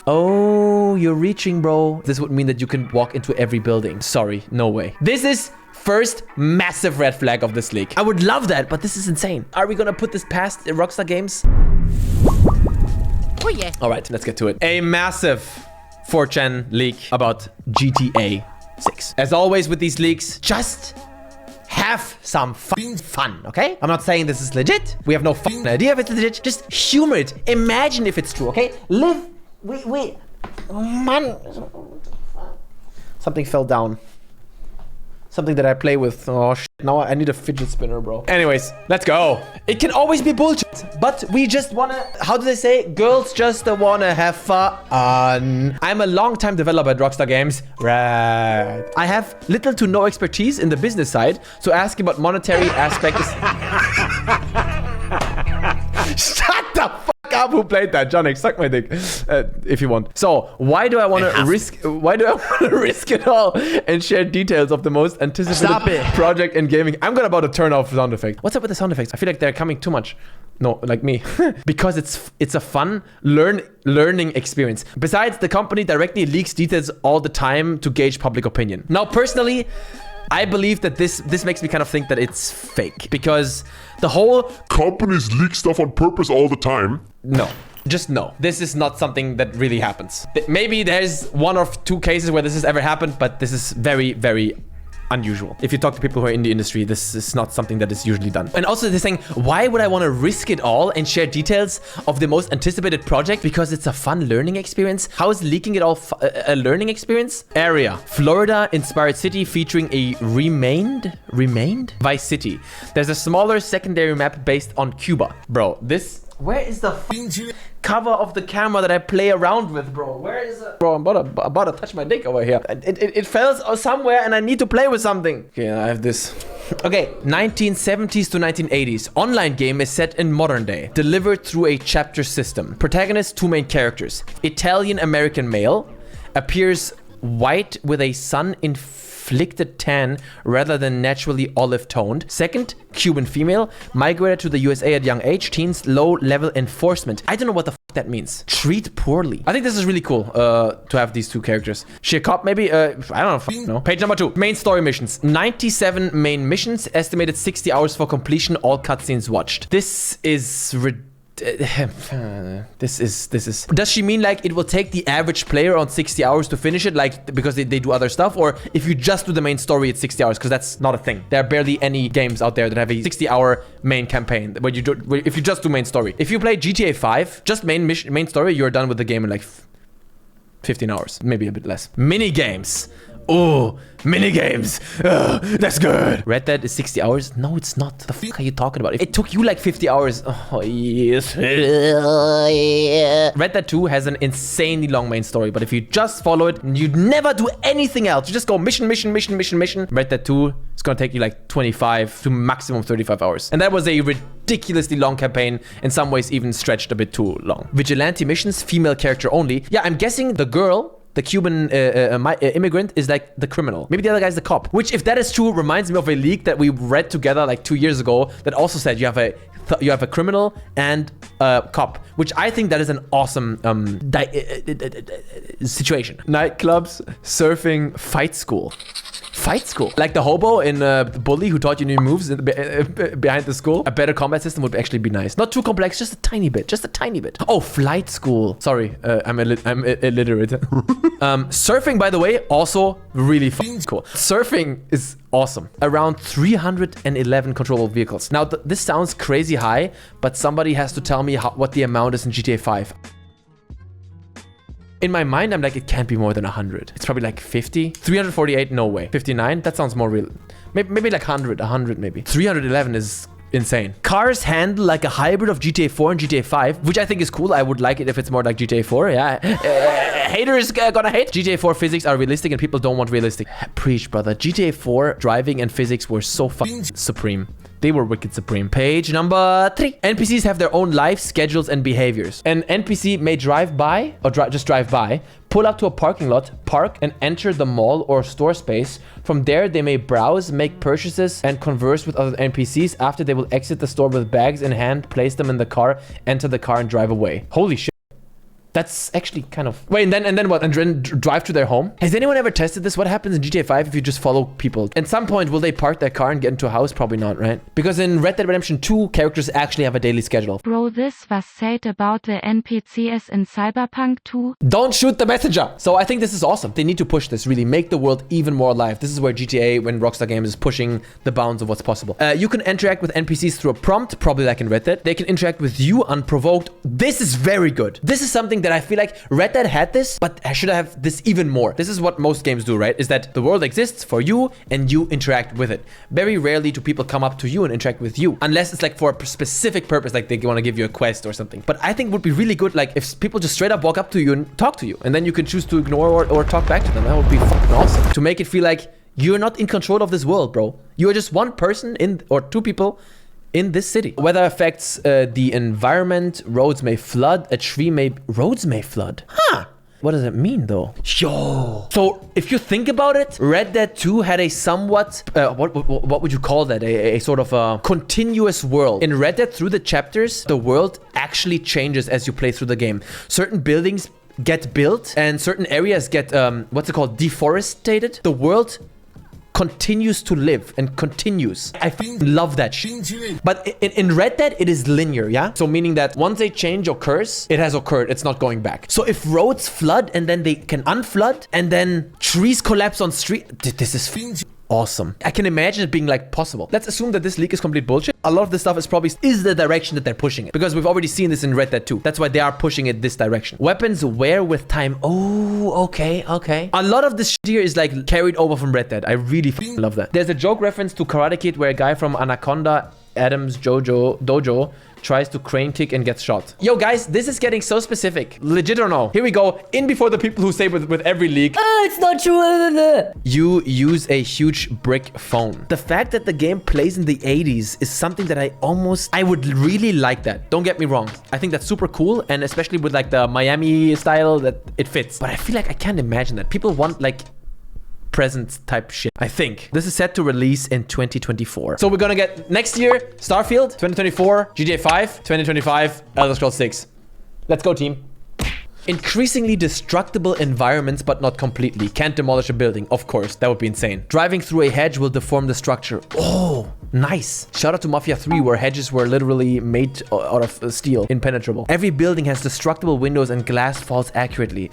Oh, you're reaching, bro. This would mean that you can walk into every building. Sorry, no way. This is first massive red flag of this leak. I would love that, but this is insane. Are we gonna put this past Rockstar Games? Oh yeah. All right, let's get to it. A massive 4chan leak about GTA 6. As always with these leaks, just have some fun, okay? I'm not saying this is legit. We have no fucking idea if it's legit. Just humor it. Imagine if it's true, okay? Live. Wait. Man. Something fell down. Something that I play with. Oh, shit. Now I need a fidget spinner, bro. Anyways, let's go. It can always be bullshit, but we just wanna... How do they say? Girls just wanna have fun. I'm a long-time developer at Rockstar Games. Right. I have little to no expertise in the business side, so asking about monetary aspect is... Shut the fuck up. Who played that? Johnny, suck my dick if you want. So why do I want to risk it all and share details of the most anticipated project in gaming? I'm about to turn off sound effects. What's up with the sound effects? I feel like they're coming too much. No, like me. Because it's a fun learning experience. Besides, the company directly leaks details all the time to gauge public opinion. Now, personally, I believe that this makes me kind of think that it's fake, because the whole companies leak stuff on purpose all the time. No, just no. This is not something that really happens. Maybe there's 1 or 2 cases where this has ever happened, but this is very, very unusual. If you talk to people who are in the industry, this is not something that is usually done. And also they're saying, why would I want to risk it all and share details of the most anticipated project? Because it's a fun learning experience. How is leaking it all a learning experience? Area: Florida inspired city featuring a remained Vice City. There's a smaller secondary map based on Cuba. Bro, this... Where is the cover of the camera that I play around with, bro? Where is it? Bro, I'm about to touch my dick over here. It fell somewhere and I need to play with something. Okay, I have this. Okay, 1970s to 1980s. Online game is set in modern day. Delivered through a chapter system. Protagonist, 2 main characters. Italian-American male. Appears white with a sun-inflicted tan rather than naturally olive-toned. Second, Cuban female, migrated to the USA at young age, teens, low-level enforcement. I don't know what the fuck that means. Treat poorly. I think this is really cool to have these 2 characters. She a cop, maybe? I don't know. Page number 2. Main story missions. 97 main missions, estimated 60 hours for completion, all cutscenes watched. This is ridiculous. This is. Does she mean like it will take the average player on 60 hours to finish it, like because they do other stuff, or if you just do the main story, it's 60 hours? Because that's not a thing. There are barely any games out there that have a 60-hour main campaign. Where if you just do main story. If you play GTA 5, just main story, you're done with the game in like 15 hours, maybe a bit less. Mini games. Oh, mini games. That's good. Red Dead is 60 hours. No, it's not. The fuck are you talking about? It took you like 50 hours. Oh, yes. Red Dead 2 has an insanely long main story, but if you just follow it, you'd never do anything else. You just go mission. Red Dead 2 is gonna take you like 25 to maximum 35 hours. And that was a ridiculously long campaign, in some ways even stretched a bit too long. Vigilante missions, female character only. Yeah, I'm guessing the girl, the Cuban immigrant, is like the criminal. Maybe the other guy's the cop. Which, if that is true, reminds me of a leak that we read together like 2 years ago that also said you have a criminal and a cop. Which I think that is an awesome situation. Nightclubs, surfing, fight school. Fight school. Like the hobo in Bully who taught you new moves behind the school. A better combat system would actually be nice. Not too complex, just a tiny bit. Oh, flight school. Sorry, I'm illiterate. Surfing, by the way, also really cool. Surfing is awesome. Around 311 controllable vehicles. Now, this sounds crazy high, but somebody has to tell me what the amount is in GTA 5. In my mind, I'm like, it can't be more than 100. It's probably like 50. 348, no way. 59, that sounds more real. Maybe like 100 maybe. 311 is insane. Cars handle like a hybrid of GTA 4 and GTA 5, which I think is cool. I would like it if it's more like GTA 4, yeah. Haters gonna hate. GTA 4 physics are realistic and people don't want realistic. Preach, brother. GTA 4 driving and physics were so fucking supreme. They were wicked supreme. Page number 3. NPCs have their own life, schedules, and behaviors. An NPC may drive by, or just drive by, pull up to a parking lot, park, and enter the mall or store space. From there, they may browse, make purchases, and converse with other NPCs. After, they will exit the store with bags in hand, place them in the car, enter the car, and drive away. Holy shit. That's actually kind of... Wait, and then what? And then drive to their home? Has anyone ever tested this? What happens in GTA 5 if you just follow people? At some point, will they park their car and get into a house? Probably not, right? Because in Red Dead Redemption 2, characters actually have a daily schedule. Bro, this was said about the NPCs in Cyberpunk 2. Don't shoot the messenger. So I think this is awesome. They need to push this, really. Make the world even more alive. This is where GTA, when Rockstar Games is pushing the bounds of what's possible. You can interact with NPCs through a prompt, probably like in Red Dead. They can interact with you unprovoked. This is very good. This is something that I feel like Red Dead had this, but I should have this even more. This is what most games do, right? Is that the world exists for you and you interact with it. Very rarely do people come up to you and interact with you, unless it's like for a specific purpose, like they want to give you a quest or something. But I think it would be really good, like if people just straight up walk up to you and talk to you, and then you can choose to ignore or talk back to them. That would be fucking awesome. To make it feel like you're not in control of this world, bro. You are just one person in, or two people in this city. Weather affects the environment. Roads may flood. Roads may flood. Huh. What does it mean though? Yo. So if you think about it, Red Dead 2 had a somewhat, what would you call that? A sort of a continuous world. In Red Dead, through the chapters, the world actually changes as you play through the game. Certain buildings get built and certain areas get, what's it called? Deforested. The world continues to live and continues. I love that shit. But in Red Dead, it is linear, yeah? So meaning that once a change occurs, it has occurred. It's not going back. So if roads flood and then they can unflood and then trees collapse on street, this is awesome. I can imagine it being like possible. Let's assume that this leak is complete bullshit. A lot of this stuff is probably the direction that they're pushing it, because we've already seen this in Red Dead 2. That's why they are pushing it this direction. Weapons wear with time. Oh, okay. A lot of this shit here is like carried over from Red Dead. I really love that. There's a joke reference to Karate Kid where a guy from Anaconda Adams Dojo tries to crane kick and gets shot. Yo, guys, this is getting so specific. Legit or no? Here we go. In before the people who say with every leak, it's not true. You use a huge brick phone. The fact that the game plays in the 80s is something that I would really like that. Don't get me wrong. I think that's super cool. And especially with like the Miami style, that it fits. But I feel like I can't imagine that. People want like present type shit. I think this is set to release in 2024. So we're gonna get next year Starfield, 2024 GTA 5, 2025 Elder Scrolls 6. Let's go, team. Increasingly destructible environments, but not completely. Can't demolish a building. Of course, that would be insane. Driving through a hedge will deform the structure. Oh, nice. Shout out to Mafia 3, where hedges were literally made out of steel, impenetrable. Every building has destructible windows and glass falls accurately.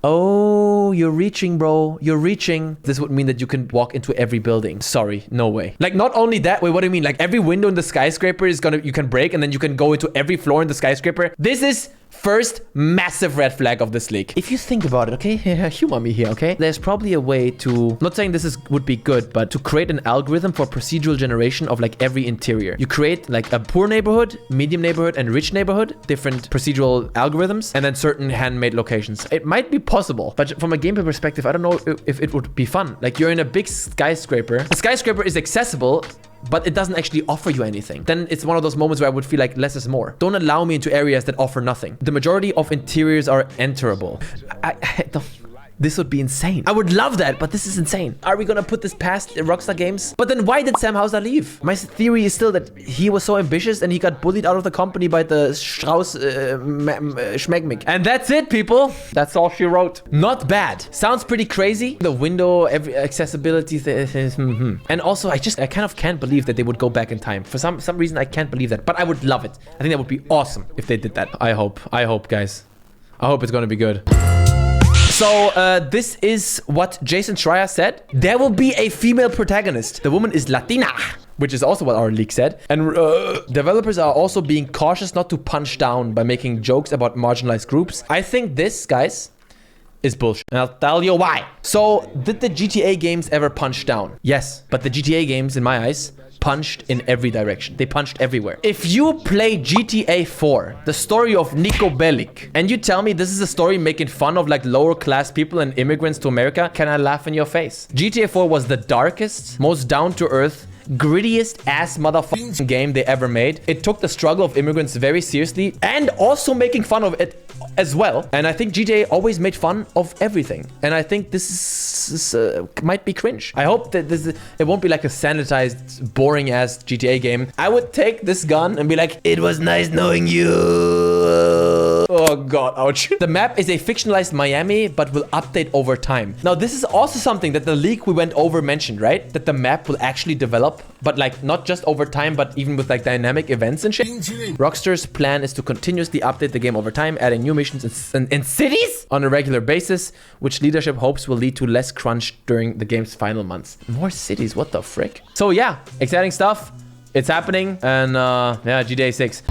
Oh, you're reaching, bro. You're reaching. This would mean that you can walk into every building. Sorry, no way. Like, not only that, wait, what do you mean? Like, every window in the skyscraper is you can break, and then you can go into every floor in the skyscraper. This is first massive red flag of this leak. If you think about it, okay, humor me here, okay? There's probably a way to, not saying this would be good, but to create an algorithm for procedural generation of like every interior. You create like a poor neighborhood, medium neighborhood, and rich neighborhood, different procedural algorithms, and then certain handmade locations. It might be possible, but from a gameplay perspective, I don't know if it would be fun. Like, you're in a big skyscraper. The skyscraper is accessible, but it doesn't actually offer you anything. Then it's one of those moments where I would feel like less is more. Don't allow me into areas that offer nothing. The majority of interiors are enterable. I don't... This would be insane. I would love that, but this is insane. Are we gonna put this past Rockstar Games? But then why did Sam Houser leave? My theory is still that he was so ambitious and he got bullied out of the company by the Strauss Schmegmig. And that's it, people. That's all she wrote. Not bad. Sounds pretty crazy. The window, every accessibility. And also, I kind of can't believe that they would go back in time. For some reason, I can't believe that. But I would love it. I think that would be awesome if they did that. I hope, guys. I hope it's gonna be good. So, this is what Jason Schreier said. There will be a female protagonist. The woman is Latina, which is also what our leak said. And developers are also being cautious not to punch down by making jokes about marginalized groups. I think this, guys, is bullshit. And I'll tell you why. So, did the GTA games ever punch down? Yes. But the GTA games, in my eyes, punched in every direction. They punched everywhere. If you play GTA 4, the story of Niko Bellic, and you tell me this is a story making fun of like lower class people and immigrants to America, can I laugh in your face? GTA 4 was the darkest, most down-to-earth, grittiest ass motherfucking game they ever made. It took the struggle of immigrants very seriously and also making fun of it as well. And I think GTA always made fun of everything. And I think this might be cringe. I hope that it won't be like a sanitized, boring ass GTA game. I would take this gun and be like, it was nice knowing you. Oh god, ouch. The map is a fictionalized Miami, but will update over time. Now, this is also something that the leak we went over mentioned, right? That the map will actually develop, but like not just over time, but even with like dynamic events and shit. Rockstar's plan is to continuously update the game over time, adding new missions in cities on a regular basis, which leadership hopes will lead to less crunch during the game's final months. More cities, what the frick? So yeah, exciting stuff. It's happening, and yeah, GTA 6.